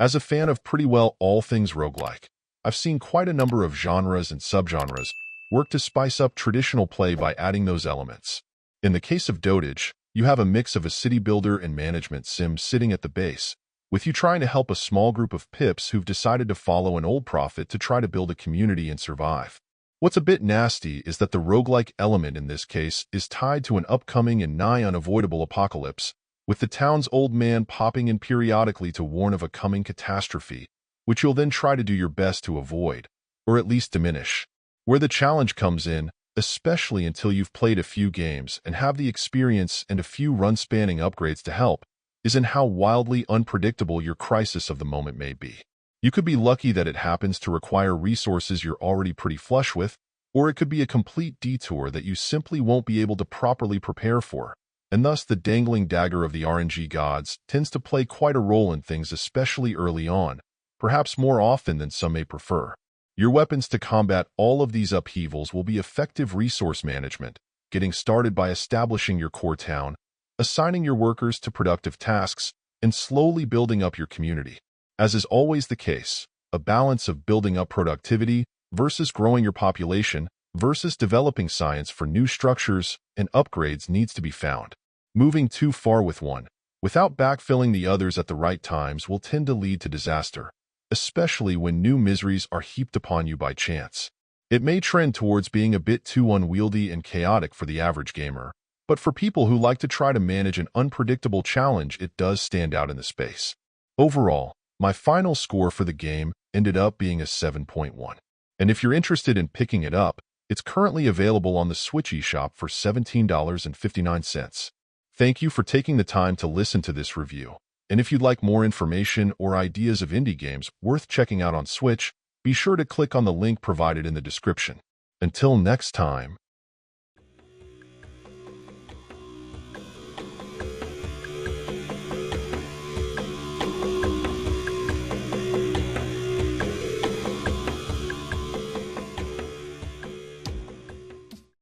As a fan of pretty well all things roguelike, I've seen quite a number of genres and subgenres work to spice up traditional play by adding those elements. In the case of dotAGE, you have a mix of a city builder and management sim sitting at the base, with you trying to help a small group of pips who've decided to follow an old prophet to try to build a community and survive. What's a bit nasty is that the roguelike element in this case is tied to an upcoming and nigh unavoidable apocalypse, with the town's old man popping in periodically to warn of a coming catastrophe, which you'll then try to do your best to avoid, or at least diminish. Where the challenge comes in, especially until you've played a few games and have the experience and a few run-spanning upgrades to help, is in how wildly unpredictable your crisis of the moment may be. You could be lucky that it happens to require resources you're already pretty flush with, or it could be a complete detour that you simply won't be able to properly prepare for, and thus the dangling dagger of the RNG gods tends to play quite a role in things, especially early on, perhaps more often than some may prefer. Your weapons to combat all of these upheavals will be effective resource management, getting started by establishing your core town, assigning your workers to productive tasks, and slowly building up your community. As is always the case, a balance of building up productivity versus growing your population versus developing science for new structures and upgrades needs to be found. Moving too far with one, without backfilling the others at the right times, will tend to lead to disaster, especially when new miseries are heaped upon you by chance. It may trend towards being a bit too unwieldy and chaotic for the average gamer, but for people who like to try to manage an unpredictable challenge, it does stand out in the space. Overall, my final score for the game ended up being a 7.1. And if you're interested in picking it up, it's currently available on the Switch eShop for $17.59. Thank you for taking the time to listen to this review. And if you'd like more information or ideas of indie games worth checking out on Switch, be sure to click on the link provided in the description. Until next time.